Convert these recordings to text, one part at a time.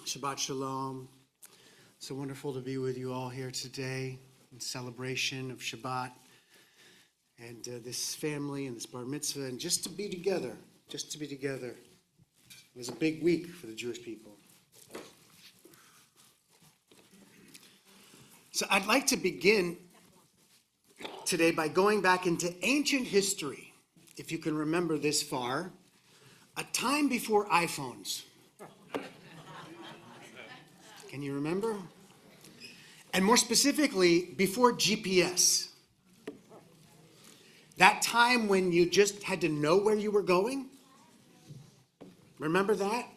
Shabbat Shalom. So wonderful to be with you all here today in celebration of Shabbat and this family and this bar mitzvah, and just to be together. It was a big week for the Jewish people. So I'd like to begin today by going back into ancient history, if you can remember this far, a time before iPhones. Can you remember? And more specifically, before GPS. That time when you just had to know where you were going. Remember that?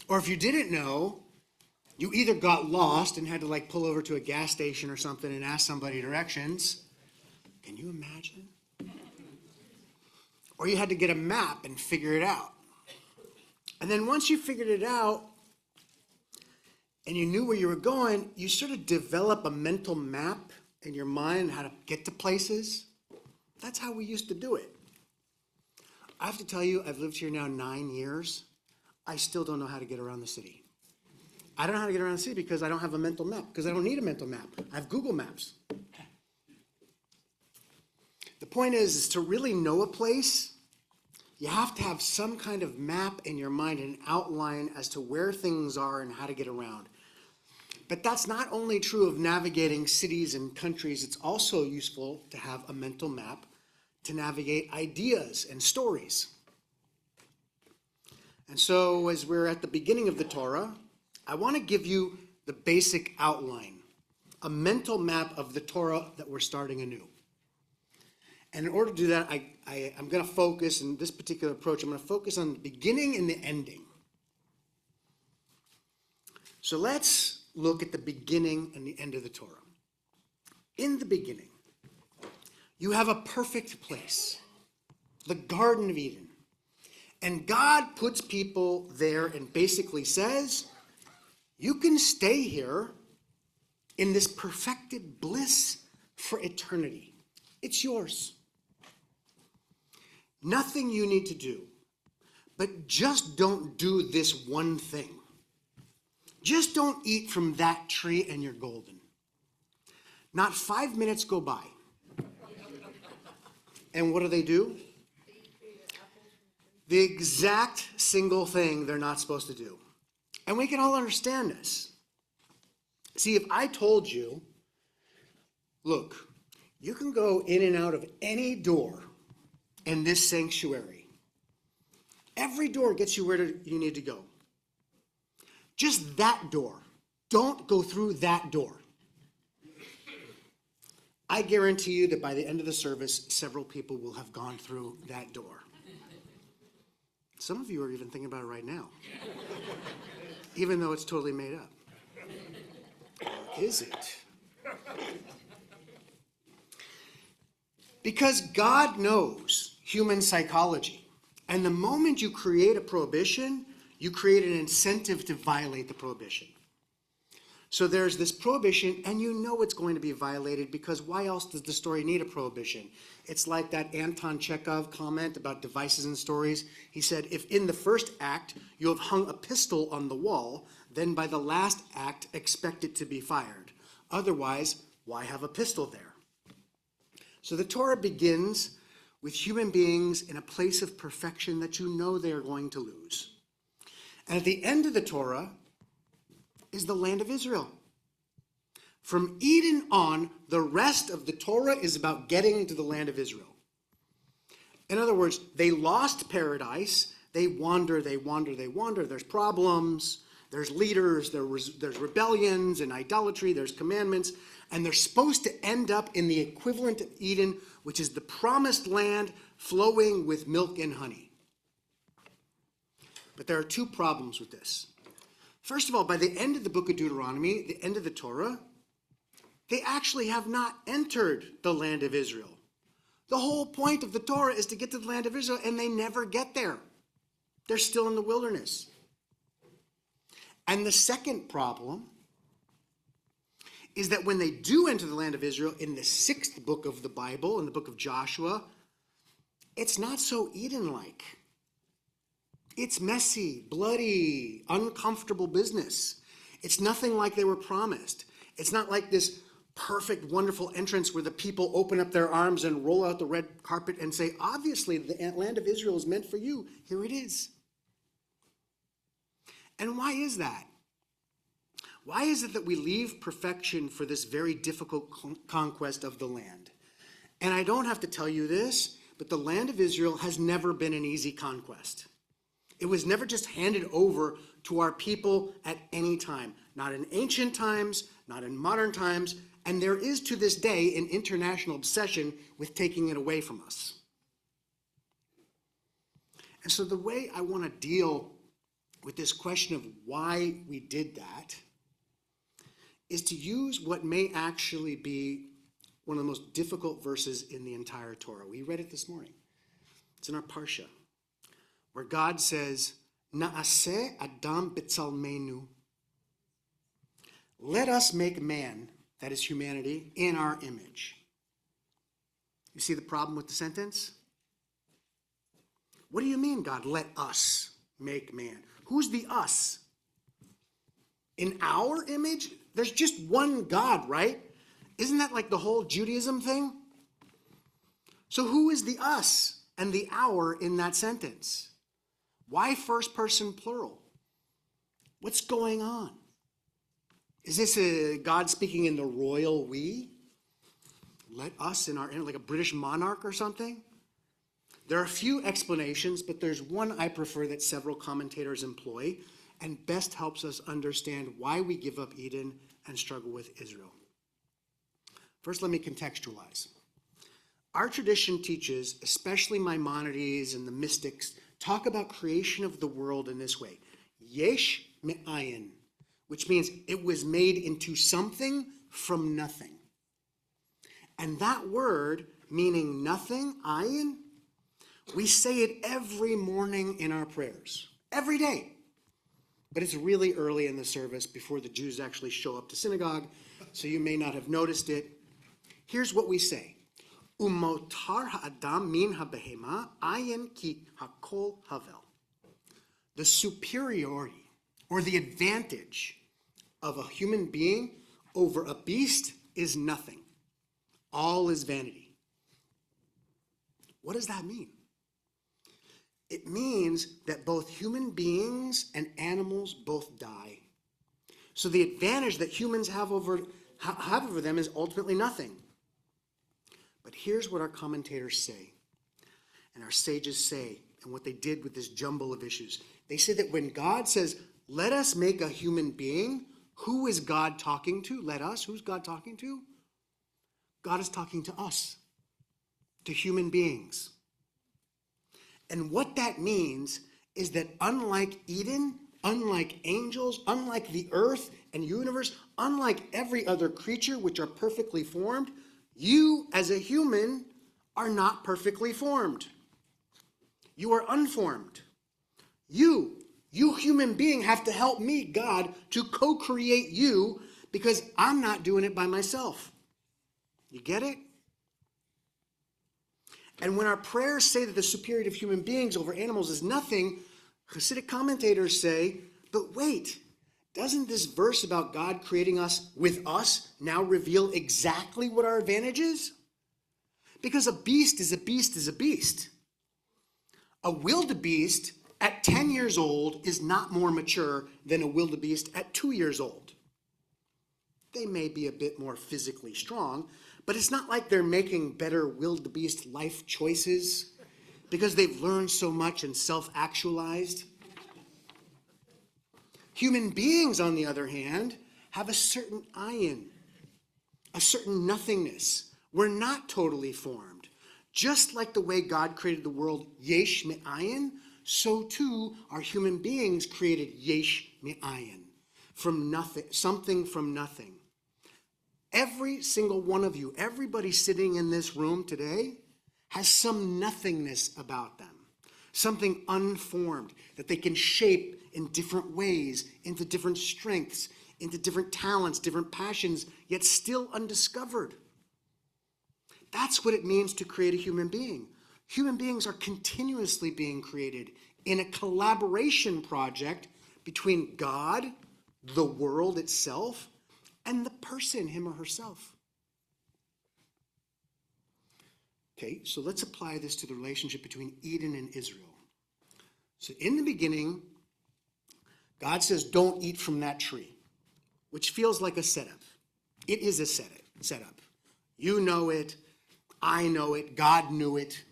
Or if you didn't know, you either got lost and had to pull over to a gas station or something and ask somebody directions. Can you imagine? Or you had to get a map and figure it out. And then once you figured it out, and you knew where you were going, you sort of develop a mental map in your mind how to get to places. That's how we used to do it. I have to tell you, I've lived here now 9 years. I still don't know how to get around the city. I don't know how to get around the city because I don't have a mental map, because I don't need a mental map. I have Google Maps. The point is to really know a place, you have to have some kind of map in your mind, an outline as to where things are and how to get around. But that's not only true of navigating cities and countries, it's also useful to have a mental map to navigate ideas and stories. And so as we're at the beginning of the Torah, I want to give you the basic outline, a mental map of the Torah that we're starting anew. And in order to do that, I'm going to focus, in this particular approach, I'm going to focus on the beginning and the ending. So let's look at the beginning and the end of the Torah. In the beginning, you have a perfect place, the Garden of Eden. And God puts people there and basically says, you can stay here in this perfected bliss for eternity. It's yours. Nothing you need to do, but just don't do this one thing. Just don't eat from that tree and you're golden. Not 5 minutes go by. And what do? The exact single thing they're not supposed to do. And we can all understand this. See, if I told you, look, you can go in and out of any door in this sanctuary. Every door gets you where you need to go. Just that door. Don't go through that door. I guarantee you that by the end of the service, several people will have gone through that door. Some of you are even thinking about it right now, even though it's totally made up. Or is it? Because God knows human psychology. And the moment you create a prohibition, you create an incentive to violate the prohibition. So there's this prohibition, and you know it's going to be violated, because why else does the story need a prohibition? It's like that Anton Chekhov comment about devices in stories. He said, if in the first act you have hung a pistol on the wall, then by the last act expect it to be fired. Otherwise, why have a pistol there? So the Torah begins with human beings in a place of perfection that you know they are going to lose. And at the end of the Torah is the land of Israel. From Eden on, the rest of the Torah is about getting into the land of Israel. In other words, they lost paradise. They wander. There's problems. There's leaders. There's rebellions and idolatry. There's commandments. And they're supposed to end up in the equivalent of Eden, which is the promised land flowing with milk and honey. But there are two problems with this. First of all, by the end of the book of Deuteronomy, the end of the Torah, they actually have not entered the land of Israel. The whole point of the Torah is to get to the land of Israel, and they never get there. They're still in the wilderness. And the second problem is that when they do enter the land of Israel in the 6th book of the Bible, in the book of Joshua, it's not so Eden-like. It's messy, bloody, uncomfortable business. It's nothing like they were promised. It's not like this perfect, wonderful entrance where the people open up their arms and roll out the red carpet and say, obviously, the land of Israel is meant for you. Here it is. And why is that? Why is it that we leave perfection for this very difficult conquest of the land? And I don't have to tell you this, but the land of Israel has never been an easy conquest. It was never just handed over to our people at any time, not in ancient times, not in modern times, and there is to this day an international obsession with taking it away from us. And so the way I want to deal with this question of why we did that is to use what may actually be one of the most difficult verses in the entire Torah. We read it this morning. It's in our Parsha, where God says, Na'aseh Adam b'tzalmenu. Let us make man, that is humanity, in our image. You see the problem with the sentence? What do you mean, God, let us make man? Who's the us? In our image? There's just one God, right? Isn't that like the whole Judaism thing? So who is the us and the our in that sentence? Why first person plural? What's going on? Is this God speaking in the royal we? Let us in our, like a British monarch or something? There are a few explanations, but there's one I prefer that several commentators employ and best helps us understand why we give up Eden and struggle with Israel. First, let me contextualize. Our tradition teaches, especially Maimonides and the mystics, talk about creation of the world in this way. Yesh me'ayin, which means it was made into something from nothing. And that word, meaning nothing, ayin, we say it every morning in our prayers, every day. But it's really early in the service before the Jews actually show up to synagogue, so you may not have noticed it. Here's what we say. Umotar ha'adam min ha'behema ayin ki hakol havel. The superiority or the advantage of a human being over a beast is nothing. All is vanity. What does that mean? It means that both human beings and animals both die. So the advantage that humans have over them is ultimately nothing. But here's what our commentators say, and our sages say, and what they did with this jumble of issues. They say that when God says, let us make a human being, who is God talking to? Let us. Who's God talking to? God is talking to us, to human beings. And what that means is that unlike Eden, unlike angels, unlike the earth and universe, unlike every other creature which are perfectly formed, you as a human are not perfectly formed. You are unformed. You human being have to help me, God, to co-create you because I'm not doing it by myself. You get it? And when our prayers say that the superiority of human beings over animals is nothing, Hasidic commentators say, but wait, doesn't this verse about God creating us with us now reveal exactly what our advantage is? Because a beast is a beast is a beast. A wildebeest at 10 years old is not more mature than a wildebeest at 2 years old. They may be a bit more physically strong, but it's not like they're making better wildebeest life choices because they've learned so much and self-actualized. Human beings, on the other hand, have a certain ayin, a certain nothingness. We're not totally formed. Just like the way God created the world yesh me'ayin, so too are human beings created yesh me'ayin, from nothing, something from nothing. Every single one of you, everybody sitting in this room today, has some nothingness about them, something unformed that they can shape in different ways, into different strengths, into different talents, different passions, yet still undiscovered. That's what it means to create a human being. Human beings are continuously being created in a collaboration project between God, the world itself, and the person, him or herself. Okay, so let's apply this to the relationship between Eden and Israel. So in the beginning, God says, don't eat from that tree, which feels like a setup. It is a setup. You know it, I know it, God knew it.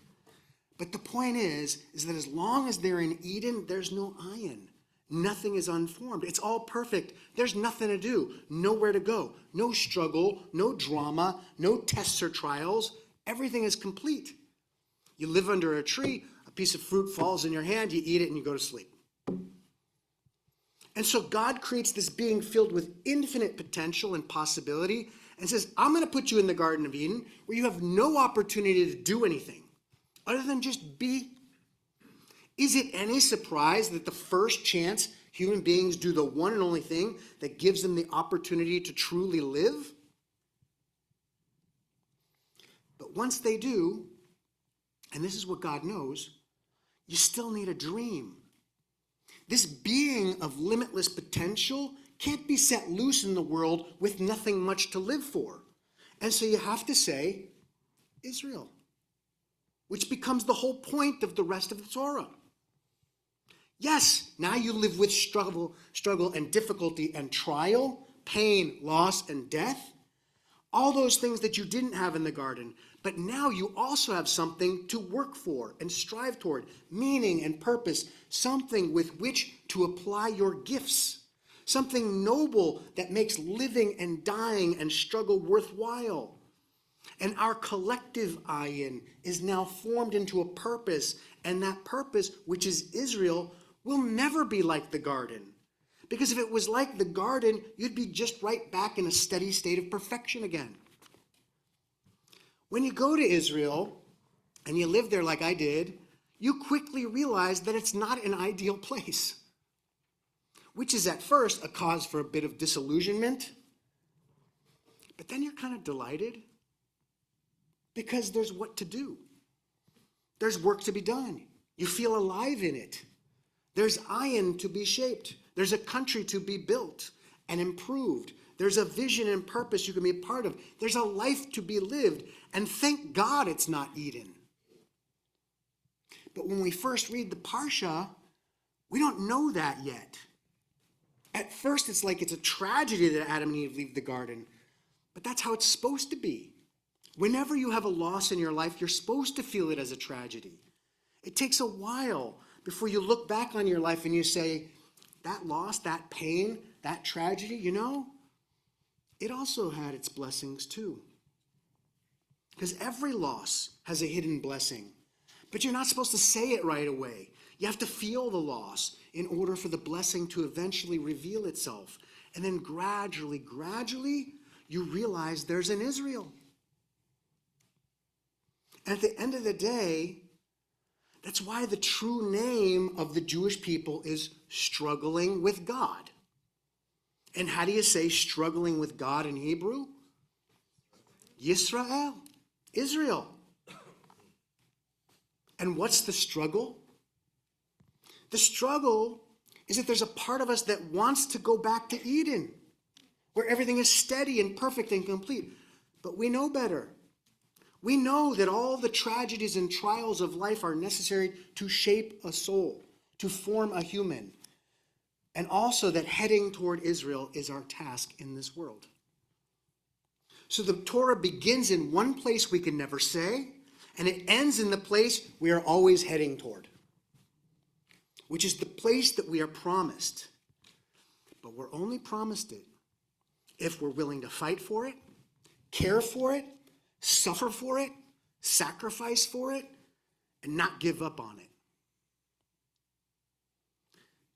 But the point is that as long as they're in Eden, there's no ayin. Nothing is unformed. It's all perfect. There's nothing to do, nowhere to go, no struggle, no drama, no tests or trials. Everything is complete. You live under a tree, a piece of fruit falls in your hand, you eat it, and you go to sleep. And so God creates this being filled with infinite potential and possibility and says, I'm going to put you in the Garden of Eden where you have no opportunity to do anything other than just be. Is it any surprise that the first chance human beings do the one and only thing that gives them the opportunity to truly live? But once they do, and this is what God knows, you still need a dream. This being of limitless potential can't be set loose in the world with nothing much to live for. And so you have to say, Israel, which becomes the whole point of the rest of the Torah. Yes, now you live with struggle and difficulty and trial, pain, loss, and death. All those things that you didn't have in the garden. But now you also have something to work for and strive toward, meaning and purpose, something with which to apply your gifts, something noble that makes living and dying and struggle worthwhile. And our collective ayin is now formed into a purpose, and that purpose, which is Israel, will never be like the garden. Because if it was like the garden, you'd be just right back in a steady state of perfection again. When you go to Israel and you live there like I did, you quickly realize that it's not an ideal place, which is at first a cause for a bit of disillusionment. But then you're kind of delighted because there's what to do. There's work to be done. You feel alive in it. There's ayin to be shaped. There's a country to be built and improved. There's a vision and purpose you can be a part of. There's a life to be lived. And thank God it's not Eden. But when we first read the Parsha, we don't know that yet. At first, it's like it's a tragedy that Adam and Eve leave the garden. But that's how it's supposed to be. Whenever you have a loss in your life, you're supposed to feel it as a tragedy. It takes a while before you look back on your life and you say, that loss, that pain, that tragedy, it also had its blessings too. Because every loss has a hidden blessing. But you're not supposed to say it right away. You have to feel the loss in order for the blessing to eventually reveal itself. And then gradually, you realize there's an Israel. And at the end of the day, that's why the true name of the Jewish people is struggling with God. And how do you say struggling with God in Hebrew? Yisrael, Israel. And what's the struggle? The struggle is that there's a part of us that wants to go back to Eden, where everything is steady and perfect and complete. But we know better. We know that all the tragedies and trials of life are necessary to shape a soul, to form a human. And also that heading toward Israel is our task in this world. So the Torah begins in one place we can never say, and it ends in the place we are always heading toward, which is the place that we are promised. But we're only promised it if we're willing to fight for it, care for it, suffer for it, sacrifice for it, and not give up on it.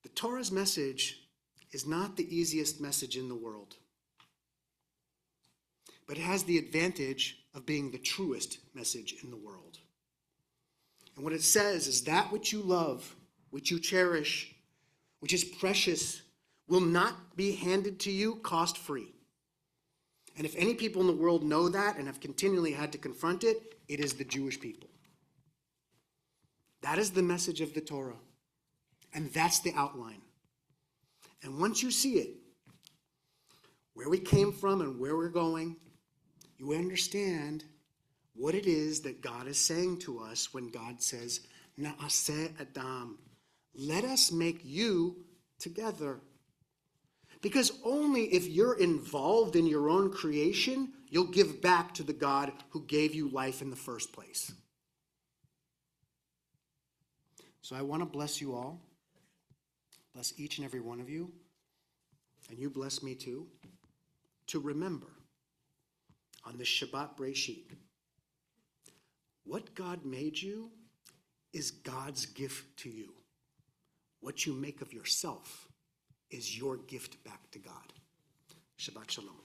The Torah's message is not the easiest message in the world, but it has the advantage of being the truest message in the world. And what it says is that which you love, which you cherish, which is precious, will not be handed to you cost-free. And if any people in the world know that and have continually had to confront it, it is the Jewish people. That is the message of the Torah. And that's the outline. And once you see it, where we came from and where we're going, you understand what it is that God is saying to us when God says, Na'aseh Adam, let us make you together. Because only if you're involved in your own creation, you'll give back to the God who gave you life in the first place. So I want to bless you all. Bless each and every one of you. And you bless me too. To remember on the Shabbat Breshit, what God made you is God's gift to you. What you make of yourself is your gift back to God. Shabbat Shalom.